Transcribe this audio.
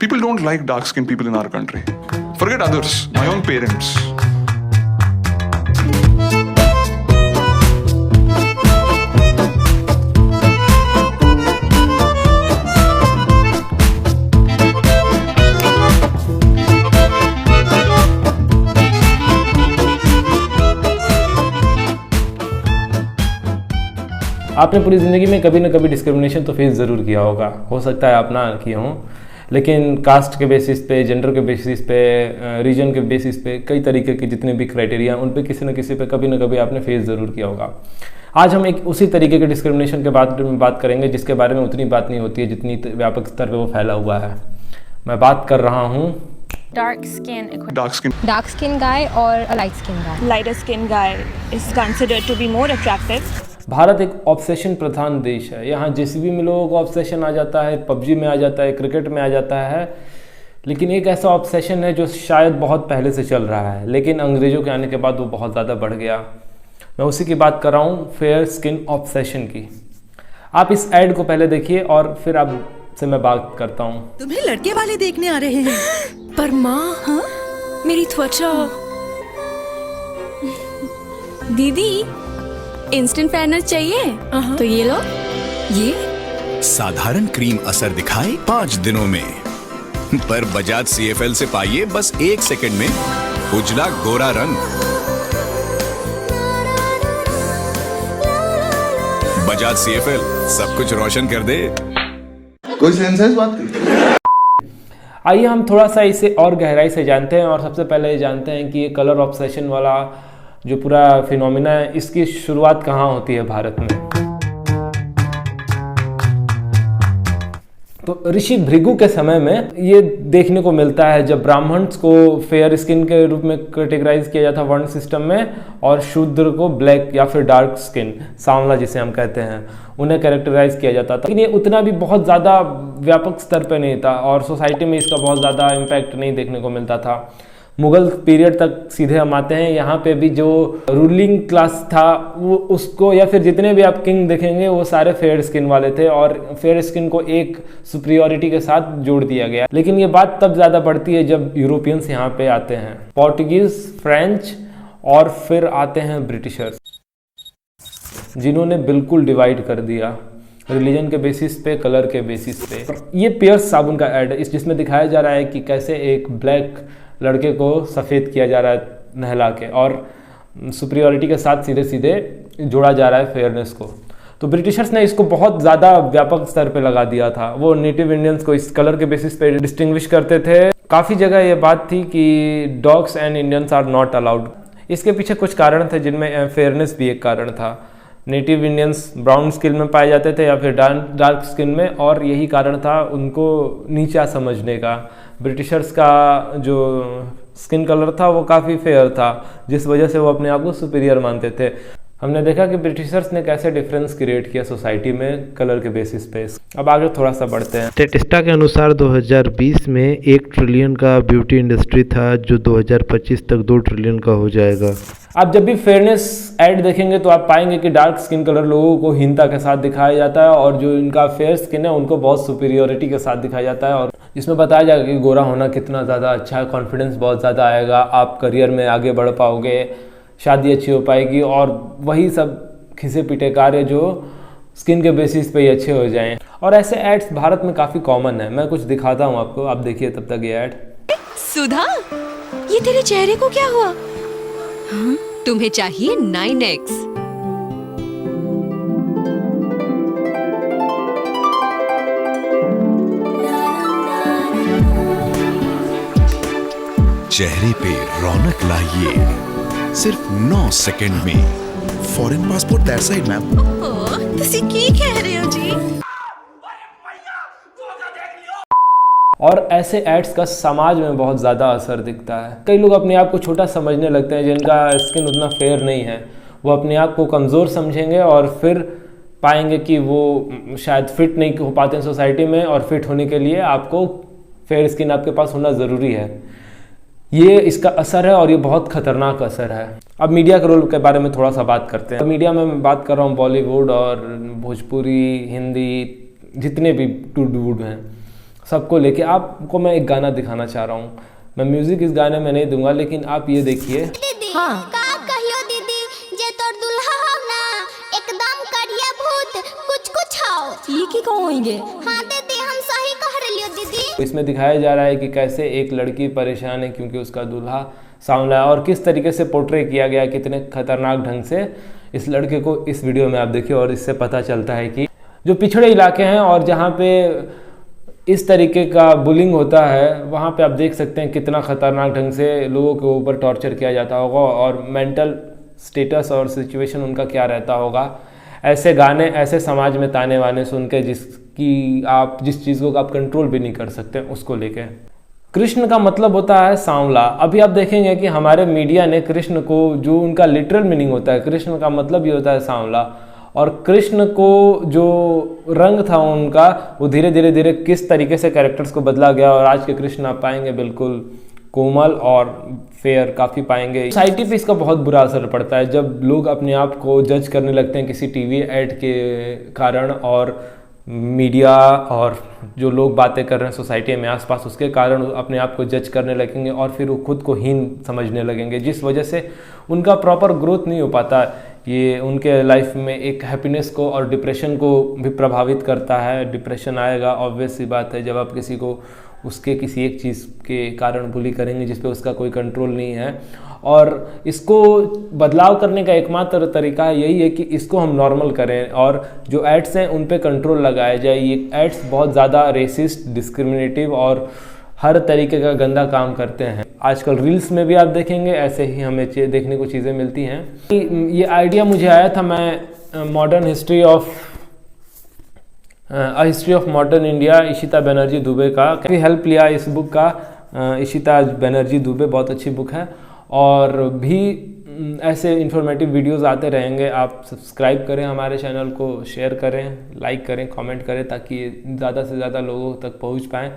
People don't like dark-skinned people in our country. Forget others, my own parents. आपने पूरी ज़िंदगी में कभी ना कभी डिस्क्रिमिनेशन तो फेस ज़रूर किया होगा, हो सकता है आप ना किए हों, लेकिन कास्ट के बेसिस पे, जेंडर के बेसिस पे, रीजन के बेसिस पे, कई तरीके के जितने भी क्राइटेरिया उन पे किसी न किसी पे कभी ना कभी आपने फेस ज़रूर किया होगा। आज हम एक उसी तरीके के डिस्क्रिमिनेशन के बारे में बात करेंगे जिसके बारे में उतनी बात नहीं होती है जितनी व्यापक स्तर पर वो फैला हुआ है। मैं बात कर रहा हूँ dark skin guy or a light skin guy. Lighter skin guy is considered to be more attractive. Bharat एक ऑब्सेशन प्रधान देश है। यहाँ जिस भी में लोगों को ऑब्सेशन आ जाता है, पबजी में आ जाता है, क्रिकेट में आ जाता है, लेकिन एक ऐसा ऑब्सेशन है जो शायद बहुत पहले से चल रहा है, लेकिन अंग्रेज़ों के आने के बाद वो बहुत ज़्यादा बढ़ गया। मैं उसी की बात कर रहा हूँ, फेयर स्किन ऑब्सेशन की। आप इस ऐड को पहले देखिए और फिर आपसे मैं बात करता हूँ। तुम्हें लड़के वाले देखने आ रहे हैं। पर माँ, हाँ? मेरी त्वचा। दीदी, इंस्टेंट फेयरनेस चाहिए तो ये लो। ये साधारण क्रीम असर दिखाए 5 दिनों में, पर बजाज CFL से पाइए बस 1 सेकंड में उजला गोरा रंग। बजाज CFL सब कुछ रोशन कर दे। कोई सेंस है इस बात की? आइए हम थोड़ा सा इसे और गहराई से जानते हैं और सबसे पहले ये जानते हैं कि ये कलर ऑब्सेशन वाला जो पूरा फिनोमिना है, इसकी शुरुआत कहाँ होती है भारत में। तो ऋषि भृगु के समय में ये देखने को मिलता है जब ब्राह्मण्स को फेयर स्किन के रूप में कैटेगराइज किया जाता वर्ण सिस्टम में, और शूद्र को ब्लैक या फिर डार्क स्किन, सांवला जिसे हम कहते हैं, उन्हें कैरेक्टराइज किया जाता था। लेकिन ये उतना भी बहुत ज़्यादा व्यापक स्तर पे नहीं था और सोसाइटी में इसका बहुत ज़्यादा इम्पैक्ट नहीं देखने को मिलता था। मुगल पीरियड तक सीधे हम आते हैं, यहाँ पे भी जो रूलिंग क्लास था वो उसको, या फिर जितने भी आप किंग देखेंगे वो सारे फेयर स्किन वाले थे और फेयर स्किन को एक सुपीरियरिटी के साथ जोड़ दिया गया। लेकिन ये बात तब ज़्यादा बढ़ती है जब यूरोपियंस यहाँ पे आते हैं, पोर्टुगीज, फ्रेंच और फिर आते हैं ब्रिटिशर्स, जिन्होंने बिल्कुल डिवाइड कर दिया रिलीजन के बेसिस पे, कलर के बेसिस पे। ये पियर्स साबुन का ऐड है जिसमें दिखाया जा रहा है कि कैसे एक ब्लैक लड़के को सफ़ेद किया जा रहा है नहला के, और सुपीरियरिटी के साथ सीधे सीधे जोड़ा जा रहा है फेयरनेस को। तो ब्रिटिशर्स ने इसको बहुत ज़्यादा व्यापक स्तर पे लगा दिया था। वो नेटिव इंडियंस को इस कलर के बेसिस पे डिस्टिंग्विश करते थे। काफ़ी जगह ये बात थी कि dogs and Indians are not allowed. इसके पीछे कुछ कारण थे जिनमें फेयरनेस भी एक कारण था। नेटिव इंडियंस ब्राउन स्किन में पाए जाते थे या फिर डार्क स्किन में, और यही कारण था उनको नीचा समझने का। ब्रिटिशर्स का जो स्किन कलर था वो काफ़ी फेयर था, जिस वजह से वो अपने आप को सुपीरियर मानते थे। हमने देखा कि ब्रिटिशर्स ने कैसे डिफरेंस क्रिएट किया सोसाइटी में कलर के बेसिस पे। अब आगे थोड़ा सा बढ़ते हैं। स्टेटिस्टा के अनुसार 2020 में 1 ट्रिलियन का ब्यूटी इंडस्ट्री था, जो 2025 तक 2 ट्रिलियन का हो जाएगा। आप जब भी फेयरनेस ऐड देखेंगे तो आप पाएंगे कि डार्क स्किन कलर लोगों को हीनता के साथ दिखाया जाता है और जो इनका फेयर स्किन है उनको बहुत सुपीरियरिटी के साथ दिखाया जाता है, और इसमें बताया जाएगा कि गोरा होना कितना ज़्यादा अच्छा है, कॉन्फिडेंस बहुत ज़्यादा आएगा, आप करियर में आगे बढ़ पाओगे, शादी अच्छी हो पाएगी, और वही सब खिसे पिटे कार्य जो स्किन के बेसिस पे ही अच्छे हो जाएं। और ऐसे एड्स भारत में काफ़ी कॉमन है। मैं कुछ दिखाता हूँ आपको, आप देखिए तब तक ये ऐड। सुधा, ये तेरे चेहरे को क्या हुआ? हाँ? तुम्हें चाहिए 9X। चेहरे पे रौनक लाइए सिर्फ 9 सेकंड में। Foreign passport that side ma'am. तुसी की कह रहे हो जी? और ऐसे एड्स का समाज में बहुत ज़्यादा असर दिखता है। कई लोग अपने आप को छोटा समझने लगते हैं, जिनका स्किन उतना फेयर नहीं है, वो अपने आप को कमज़ोर समझेंगे और फिर पाएंगे कि वो शायद फिट नहीं हो पाते हैं सोसाइटी में, और फिट होने के लिए आपको फेयर स्किन आपके पास होना ज़रूरी है। ये इसका असर है और ये बहुत खतरनाक असर है। अब मीडिया के रोल के बारे में थोड़ा सा बात करते हैं। मीडिया में मैं बात कर रहा हूँ बॉलीवुड और भोजपुरी, हिंदी, जितने भी टूडवुड हैं, सबको लेके। आपको मैं एक गाना दिखाना चाह रहा हूँ, मैं म्यूजिक इस गाने में नहीं दूंगा, लेकिन आप ये देखिए। हाँ का कहियो दीदी जे तोर दुल्हा हो ना एकदम करिया भूत कुछ कुछ आओ ये की कहोगे। हाँ दीदी हम सही कह रही हो दीदी। इसमें दिखाया जा रहा है कि कैसे एक लड़की परेशान है क्योंकि उसका दूल्हा सांवला है, और किस तरीके से पोर्ट्रे किया गया, कितने खतरनाक ढंग से इस लड़के को इस वीडियो में आप देखिए। और इससे पता चलता है कि जो पिछड़े इलाके हैं और जहाँ पे इस तरीके का बुलिंग होता है, वहाँ पे आप देख सकते हैं कितना खतरनाक ढंग से लोगों के ऊपर टॉर्चर किया जाता होगा और मेंटल स्टेटस और सिचुएशन उनका क्या रहता होगा। ऐसे गाने, ऐसे समाज में ताने वाने सुन के जिस चीज़ को आप कंट्रोल भी नहीं कर सकते उसको लेके। कृष्ण का मतलब होता है सांवला। अभी आप देखेंगे कि हमारे मीडिया ने कृष्ण को, जो उनका लिटरल मीनिंग होता है, कृष्ण का मतलब ये होता है सांवला, और कृष्ण को जो रंग था उनका, वो धीरे धीरे किस तरीके से कैरेक्टर्स को बदला गया। और आज के कृष्ण आप पाएंगे बिल्कुल कोमल और फेयर काफ़ी पाएंगे। सोसाइटी पे इसका बहुत बुरा असर पड़ता है जब लोग अपने आप को जज करने लगते हैं किसी टीवी ऐड के कारण, और मीडिया और जो लोग बातें कर रहे हैं सोसाइटी में आसपास उसके कारण अपने आप को जज करने लगेंगे और फिर वो खुद को हीन समझने लगेंगे, जिस वजह से उनका प्रॉपर ग्रोथ नहीं हो पाता। ये उनके लाइफ में एक हैप्पीनेस को और डिप्रेशन को भी प्रभावित करता है। डिप्रेशन आएगा, ऑब्वियस सी बात है, जब आप किसी को उसके किसी एक चीज़ के कारण बुली करेंगे जिस पे उसका कोई कंट्रोल नहीं है। और इसको बदलाव करने का एकमात्र तरीका यही है कि इसको हम नॉर्मल करें और जो एड्स हैं उन पे कंट्रोल लगाया जाए। ये एड्स बहुत ज़्यादा रेसिस्ट, डिस्क्रिमिनेटिव और हर तरीके का गंदा काम करते हैं। आजकल रील्स में भी आप देखेंगे ऐसे ही हमें देखने को चीज़ें मिलती हैं। ये आइडिया मुझे आया था, मैं modern history of modern India Ishita Banerjee Dubey का काफ़ी हेल्प लिया इस बुक का। इशिता बनर्जी दुबे बहुत अच्छी बुक है, और भी ऐसे इन्फॉर्मेटिव वीडियोस आते रहेंगे। आप सब्सक्राइब करें हमारे चैनल को, शेयर करें, लाइक करें, कमेंट करें, ताकि ज़्यादा से ज़्यादा लोगों तक पहुंच पाएँ।